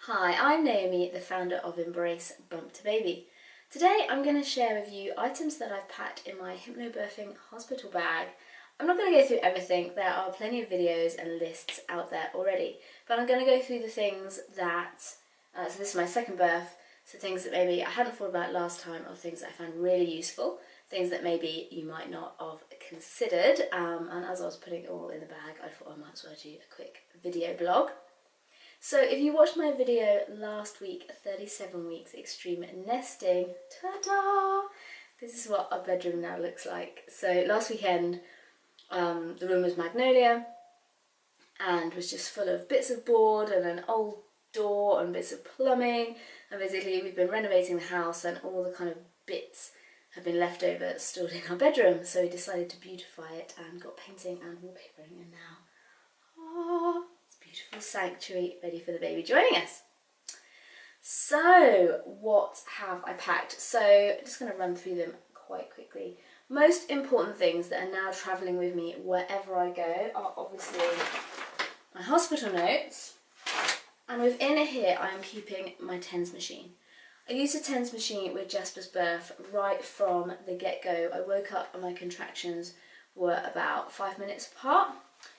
Hi, I'm Naomi, the founder of Embrace Bump to Baby. Today I'm going to share with you items that I've packed in my hypnobirthing hospital bag. I'm not going to go through everything, there are plenty of videos and lists out there already, but I'm going to go through the things that, so this is my second birth, so things that maybe I hadn't thought about last time or things that I found really useful, things that maybe you might not have considered, and as I was putting it all in the bag I thought I might as well do a quick video blog. So if you watched my video last week, 37 weeks extreme nesting, ta-da! This is what our bedroom now looks like. So last weekend the room was magnolia and was just full of bits of board and an old door and bits of plumbing, and basically we've been renovating the house and all the kind of bits have been left over stored in our bedroom, so we decided to beautify it and got painting and wallpapering, and now beautiful sanctuary ready for the baby joining us. So what have I packed? So I'm just going to run through them quite quickly. Most important things that are now travelling with me wherever I go are obviously my hospital notes, and within here I am keeping my TENS machine. I used a TENS machine with Jasper's birth right from the get-go. I woke up and my contractions were about 5 minutes apart.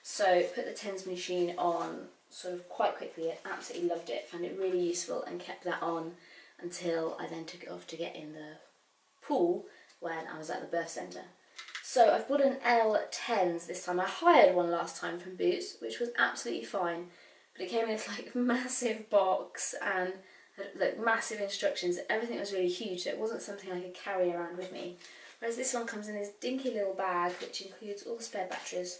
So put the TENS machine on sort of quite quickly. I absolutely loved it, found it really useful and kept that on until I then took it off to get in the pool when I was at the birth centre. So I've bought an L10s this time. I hired one last time from Boots, which was absolutely fine, but it came in this like massive box and had like massive instructions. Everything was really huge, so it wasn't something I could carry around with me. Whereas this one comes in this dinky little bag which includes all the spare batteries,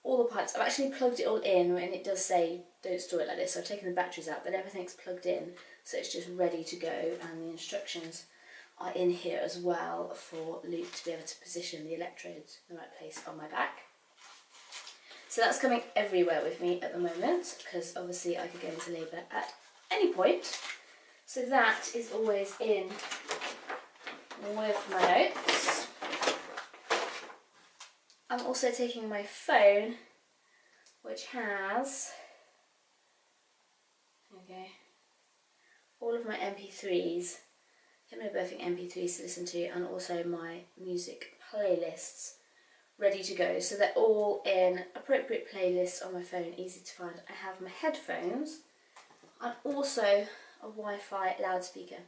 all the pipes. I've actually plugged it all in, and it does say don't store it like this, so I've taken the batteries out, but everything's plugged in so it's just ready to go, and the instructions are in here as well for Luke to be able to position the electrodes in the right place on my back. So that's coming everywhere with me at the moment because obviously I could go into labour at any point, so that is always in with my notes. I'm also taking my phone, which has all of my MP3s, hypnobirthing MP3s to listen to, and also my music playlists ready to go. So they're all in appropriate playlists on my phone, easy to find. I have my headphones and also a Wi-Fi loudspeaker.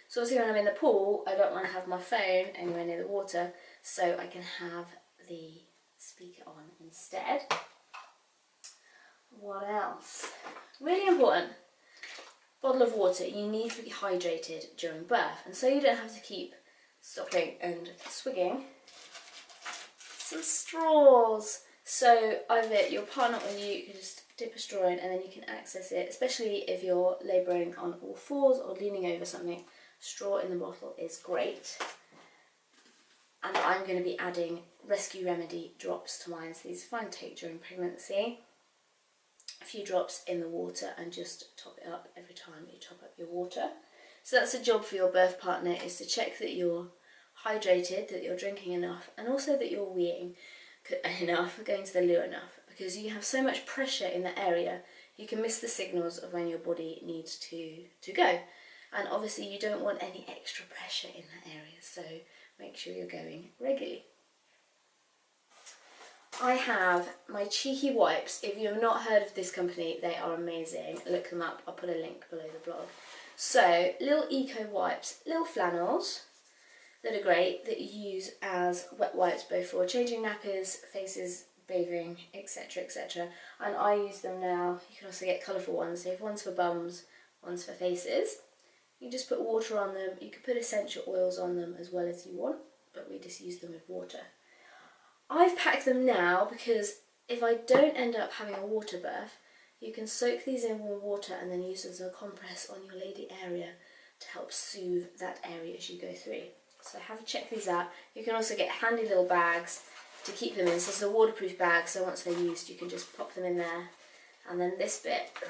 So obviously when I'm in the pool, I don't want to have my phone anywhere near the water, so I can have the speaker on instead. What else? Really important. Bottle of water. You need to be hydrated during birth, and so you don't have to keep stopping and swigging. Some straws. So either your partner or you can just dip a straw in and then you can access it, especially if you're labouring on all fours or leaning over something. Straw in the bottle is great. And I'm going to be adding Rescue Remedy drops to mine, so these are fine to take during pregnancy. A few drops in the water and just top it up every time you top up your water. So that's a job for your birth partner, is to check that you're hydrated, that you're drinking enough, and also that you're weeing enough, going to the loo enough, because you have so much pressure in that area you can miss the signals of when your body needs to go, and obviously you don't want any extra pressure in that area, so make sure you're going regularly. I have my cheeky wipes. If you have not heard of this company, they are amazing. Look them up, I'll put a link below the blog. So, little eco wipes, little flannels that are great, that you use as wet wipes both for changing nappies, faces, bathing, etc, etc. And I use them now. You can also get colourful ones, so you have ones for bums, ones for faces. You just put water on them. You can put essential oils on them as well as you want, but we just use them with water. I've packed them now because if I don't end up having a water birth, you can soak these in warm water and then use them as a compress on your lady area to help soothe that area as you go through. So have a check these out. You can also get handy little bags to keep them in. So it's a waterproof bag, so once they're used you can just pop them in there. And then this bit, oh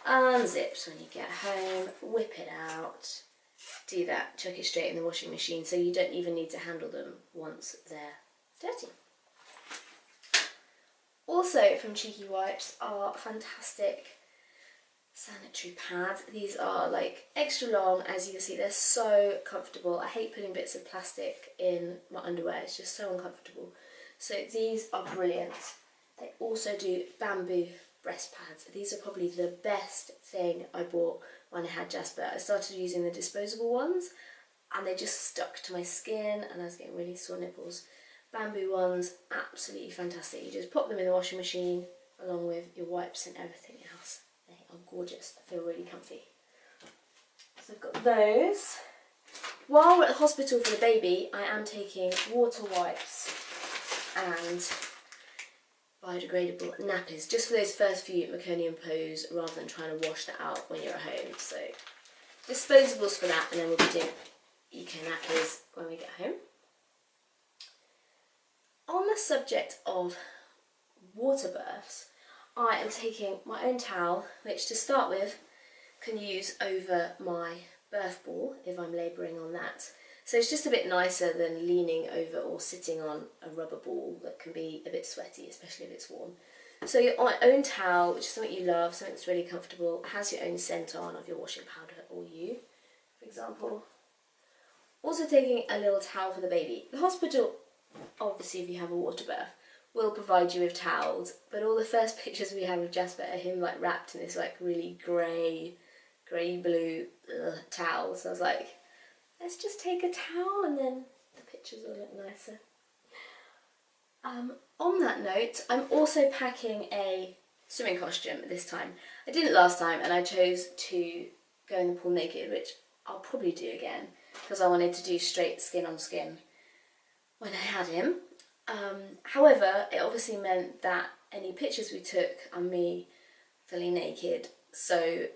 clever, unzips when you get home, whip it out. Do that, chuck it straight in the washing machine, so you don't even need to handle them once they're dirty. Also from Cheeky Wipes are fantastic sanitary pads. These are like extra long, as you can see, they're so comfortable. I hate putting bits of plastic in my underwear, it's just so uncomfortable. So these are brilliant. They also do bamboo breast pads. These are probably the best thing I bought when I had Jasper. I started using the disposable ones and they just stuck to my skin and I was getting really sore nipples. Bamboo ones, absolutely fantastic. You just pop them in the washing machine along with your wipes and everything else. They are gorgeous. I feel really comfy. So I've got those. While we're at the hospital for the baby, I am taking water wipes and biodegradable nappies, just for those first few meconium pose rather than trying to wash that out when you're at home. So disposables for that, and then we'll be doing eco nappies when we get home. On the subject of water births, I am taking my own towel, which to start with can use over my birth ball if I'm labouring on that. So it's just a bit nicer than leaning over or sitting on a rubber ball that can be a bit sweaty, especially if it's warm. So your own towel, which is something you love, something that's really comfortable, has your own scent on of your washing powder or you, for example. Also taking a little towel for the baby. The hospital, obviously if you have a water birth, will provide you with towels, but all the first pictures we have of Jasper are him like wrapped in this like really grey blue towel. So I was like, let's just take a towel and then the pictures will look nicer. On that note, I'm also packing a swimming costume this time. I didn't last time and I chose to go in the pool naked, which I'll probably do again because I wanted to do straight skin on skin when I had him. However, it obviously meant that any pictures we took are me fully naked, so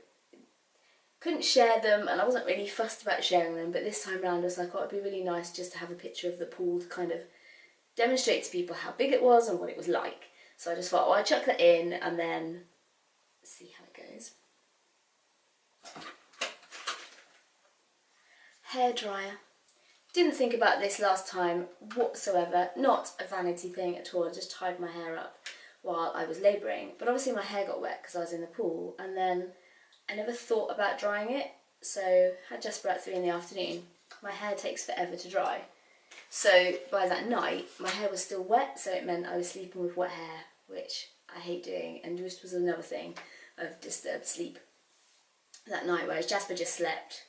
couldn't share them, and I wasn't really fussed about sharing them, but this time round I was like, oh, it'd be really nice just to have a picture of the pool to kind of demonstrate to people how big it was and what it was like. So I just thought, well, I'd chuck that in and then see how it goes. Hairdryer. Didn't think about this last time whatsoever, not a vanity thing at all. I just tied my hair up while I was labouring, but obviously my hair got wet because I was in the pool, and then I never thought about drying it, so had Jasper at 3 in the afternoon. My hair takes forever to dry, so by that night my hair was still wet, so it meant I was sleeping with wet hair, which I hate doing, and just was another thing of disturbed sleep that night, whereas Jasper just slept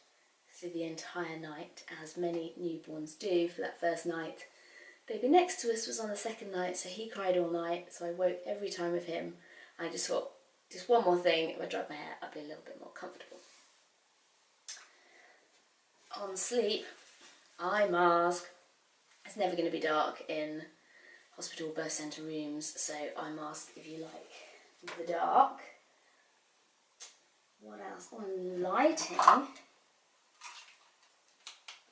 through the entire night, as many newborns do for that first night. Baby next to us was on the second night, so he cried all night, so I woke every time with him. I just thought, just one more thing, if I dried my hair, I'd be a little bit more comfortable. On sleep, eye mask. It's never going to be dark in hospital birth centre rooms, so eye mask if you like the dark. What else? On lighting,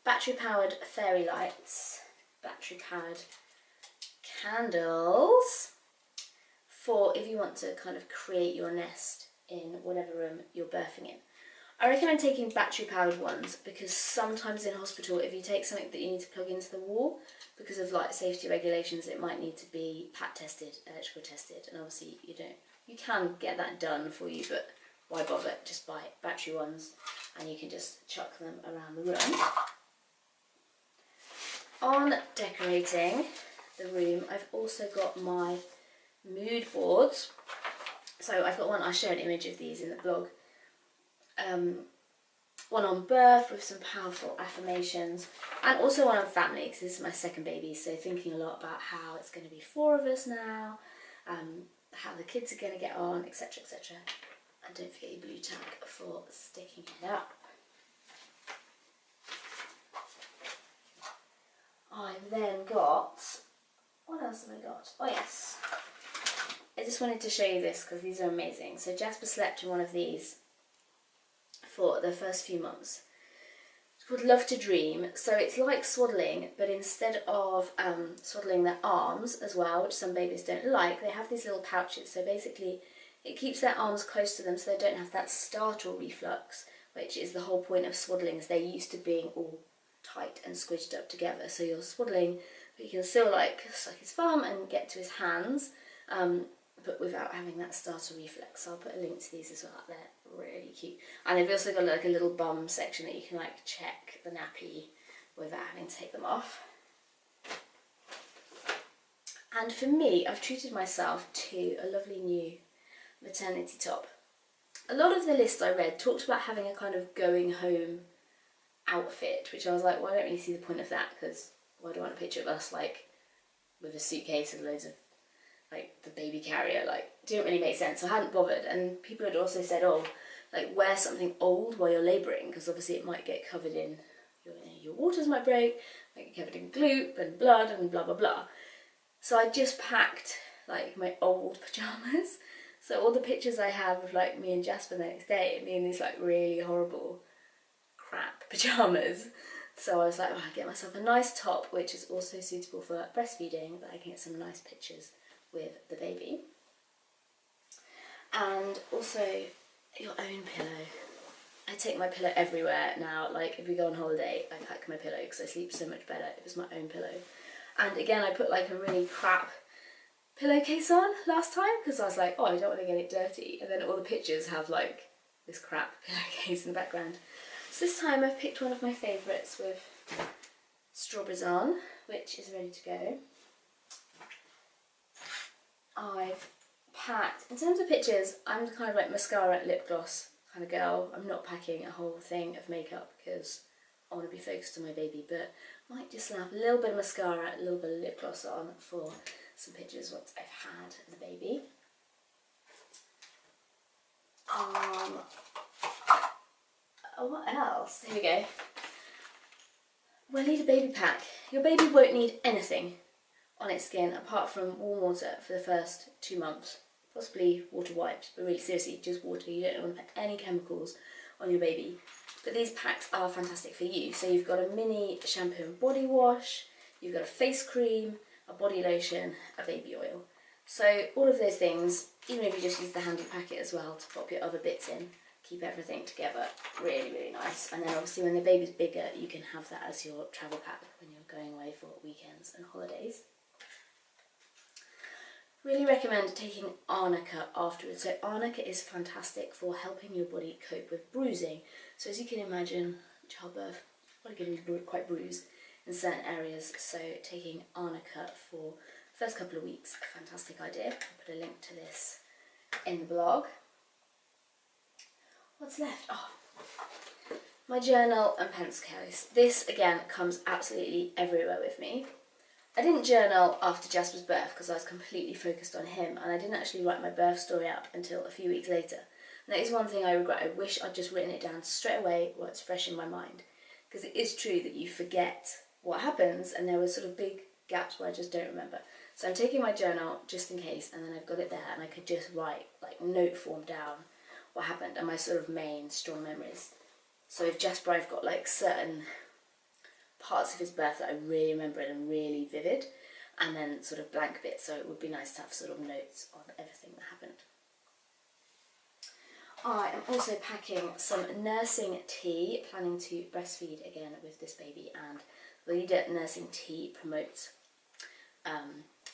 battery powered fairy lights, battery powered candles for if you want to kind of create your nest in whatever room you're birthing in. I recommend taking battery powered ones because sometimes in hospital, if you take something that you need to plug into the wall, because of like safety regulations, it might need to be pat tested, electrical tested, and obviously you can get that done for you, but why bother? Just buy battery ones and you can just chuck them around the room. On decorating the room, I've also got my mood boards. So I've got one, I'll share an image of these in the blog. One on birth with some powerful affirmations, and also one on family because this is my second baby, so thinking a lot about how it's going to be 4 of us now, how the kids are going to get on, etc, etc. And don't forget your blue tag for sticking it up. I've then got, what else have I got? Oh yes, I just wanted to show you this because these are amazing. So Jasper slept in one of these for the first few months. It's called Love to Dream. So it's like swaddling, but instead of swaddling their arms as well, which some babies don't like, they have these little pouches. So basically it keeps their arms close to them so they don't have that startle reflux, which is the whole point of swaddling, is they're used to being all tight and squished up together. So you're swaddling, but you can still like suck his thumb and get to his hands. but without having that starter reflex. So I'll put a link to these as well. They're really cute. And they've also got like a little bum section that you can like check the nappy without having to take them off. And for me, I've treated myself to a lovely new maternity top. A lot of the lists I read talked about having a kind of going home outfit, which I was like, well, I don't really see the point of that, because why do I want a picture of us like with a suitcase and loads of like the baby carrier? Like, it didn't really make sense, so I hadn't bothered. And people had also said, oh, like wear something old while you're labouring, because obviously it might get covered in, your waters might break, might get covered in gloop and blood and blah blah blah. So I just packed like my old pyjamas. So all the pictures I have of like me and Jasper the next day, me in these like really horrible crap pyjamas. So I was like, oh, I get myself a nice top, which is also suitable for breastfeeding, that I can get some nice pictures with the baby. And also your own pillow. I take my pillow everywhere now. Like if we go on holiday, I pack my pillow because I sleep so much better if it's my own pillow. And again, I put like a really crap pillowcase on last time because I was like, oh, I don't want to get it dirty. And then all the pictures have like this crap pillowcase in the background. So this time I've picked one of my favourites with strawberries on, which is ready to go. I've packed, in terms of pictures, I'm kind of like mascara, lip gloss kind of girl. I'm not packing a whole thing of makeup because I want to be focused on my baby, but I might just slap a little bit of mascara, a little bit of lip gloss on for some pictures once I've had the baby. What else? Here we go. We'll need a baby pack. Your baby won't need anything on its skin apart from warm water for the first 2 months. Possibly water wipes, but really seriously, just water. You don't want to put any chemicals on your baby. But these packs are fantastic for you. So you've got a mini shampoo and body wash, you've got a face cream, a body lotion, a baby oil. So all of those things, even if you just use the handy packet as well to pop your other bits in, keep everything together, really, really nice. And then obviously when the baby's bigger, you can have that as your travel pack when you're going away for weekends and holidays. Really recommend taking arnica afterwards. So arnica is fantastic for helping your body cope with bruising. So as you can imagine, childbirth, body can be quite bruised in certain areas. So taking arnica for the first couple of weeks, a fantastic idea. I'll put a link to this in the blog. What's left? Oh, my journal and pencil case. This again comes absolutely everywhere with me. I didn't journal after Jasper's birth because I was completely focused on him, and I didn't actually write my birth story out until a few weeks later. And that is one thing I regret. I wish I'd just written it down straight away while it's fresh in my mind, because it is true that you forget what happens, and there were sort of big gaps where I just don't remember. So I'm taking my journal just in case, and then I've got it there, and I could just write, like, note form down what happened and my sort of main strong memories. So with Jasper, I've got like certain parts of his birth that I really remember and really vivid, and then sort of blank bits, so it would be nice to have sort of notes on everything that happened. I am also packing some nursing tea, planning to breastfeed again with this baby, and the leader nursing tea promotes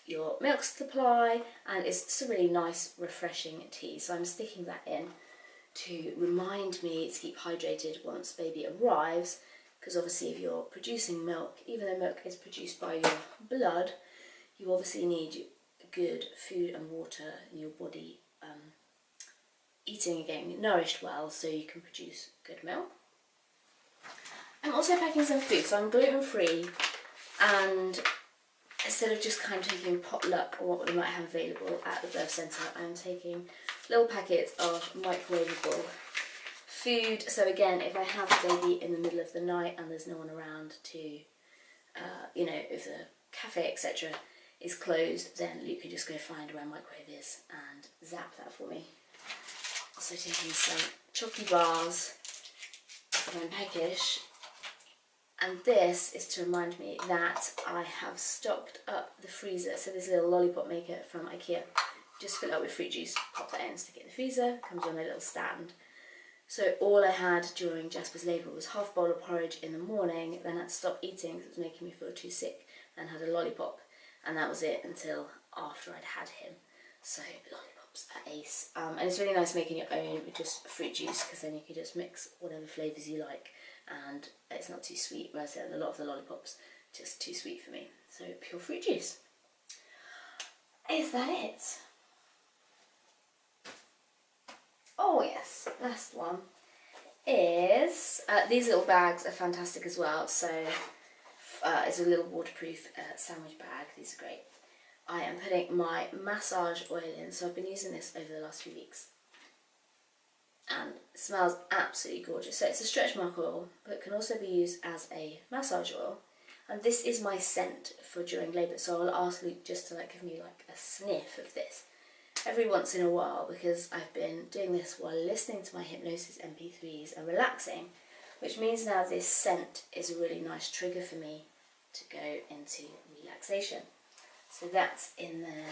your milk supply, and it's just a really nice refreshing tea, so I'm sticking that in to remind me to keep hydrated once baby arrives, because obviously if you're producing milk, even though milk is produced by your blood, you obviously need good food and water in your body, eating and getting nourished well so you can produce good milk. I'm also packing some food, so I'm gluten free, and instead of just kind of taking potluck or what we might have available at the birth centre, I'm taking little packets of microwavable food. So again, if I have the baby in the middle of the night and there's no one around to, you know, if the cafe, etc. is closed, then Luke can just go find where a microwave is and zap that for me. Also taking some chocolate bars from Peckish. And this is to remind me that I have stocked up the freezer. So this little lollipop maker from IKEA. Just fill it up with fruit juice, pop that in, stick it in the freezer, comes on a little stand. So all I had during Jasper's labour was half a bowl of porridge in the morning, then I had to stop eating because it was making me feel too sick, then had a lollipop, and that was it until after I'd had him. So lollipops are ace. And it's really nice making your own with just fruit juice, because then you can just mix whatever flavours you like and it's not too sweet, whereas a lot of the lollipops just too sweet for me. So pure fruit juice. Is that it? Oh yes, last one is, these little bags are fantastic as well. So it's a little waterproof sandwich bag. These are great. I am putting my massage oil in, so I've been using this over the last few weeks. And it smells absolutely gorgeous. So it's a stretch mark oil, but it can also be used as a massage oil. And this is my scent for during labour, so I'll ask Luke just to give me a sniff of this every once in a while, because I've been doing this while listening to my hypnosis MP3s and relaxing, which means now this scent is a really nice trigger for me to go into relaxation. So that's in there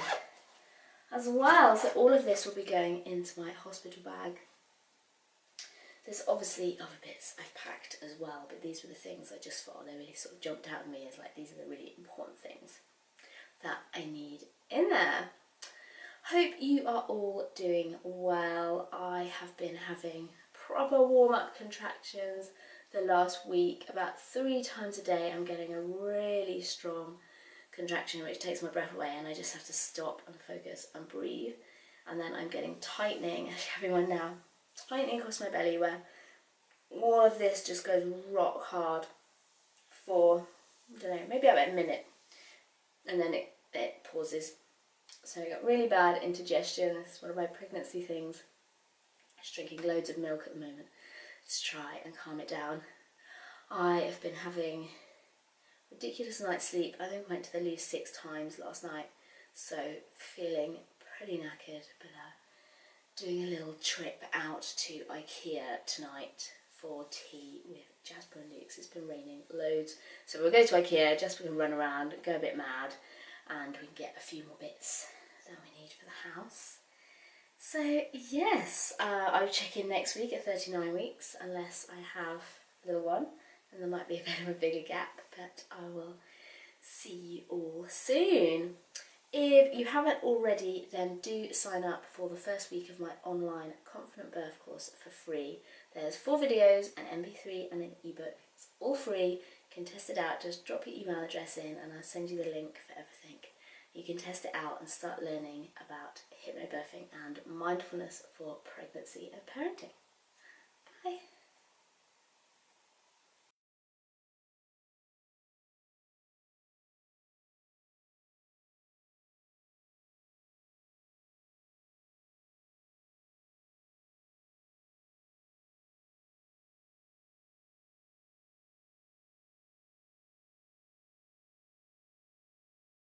as well. So all of this will be going into my hospital bag. There's obviously other bits I've packed as well, but these were the things I just thought they really sort of jumped out at me as these are the really important things that I need in there. Hope you are all doing well. I have been having proper warm-up contractions the last week. About 3 times a day I'm getting a really strong contraction which takes my breath away, and I just have to stop and focus and breathe. And then I'm getting tightening, actually having one now, tightening across my belly, where all of this just goes rock hard for, I don't know, maybe about a minute, and then it pauses. So I got really bad indigestion. This is one of my pregnancy things. I'm just drinking loads of milk at the moment to try and calm it down. I have been having ridiculous night's sleep. I think I went to the loo 6 times last night, so feeling pretty knackered, but doing a little trip out to IKEA tonight for tea with Jasper and Luke. It's been raining loads, so we'll go to IKEA. Jasper can run around, go a bit mad, and we can get a few more bits that we need for the house. So yes, I'll check in next week at 39 weeks, unless I have a little one, and there might be a bit of a bigger gap, but I will see you all soon. If you haven't already, then do sign up for the first week of my online Confident Birth course for free. There's 4 videos, an MP3 and an ebook. It's all free. You can test it out. Just drop your email address in and I'll send you the link for everything. You can test it out and start learning about hypnobirthing and mindfulness for pregnancy and parenting.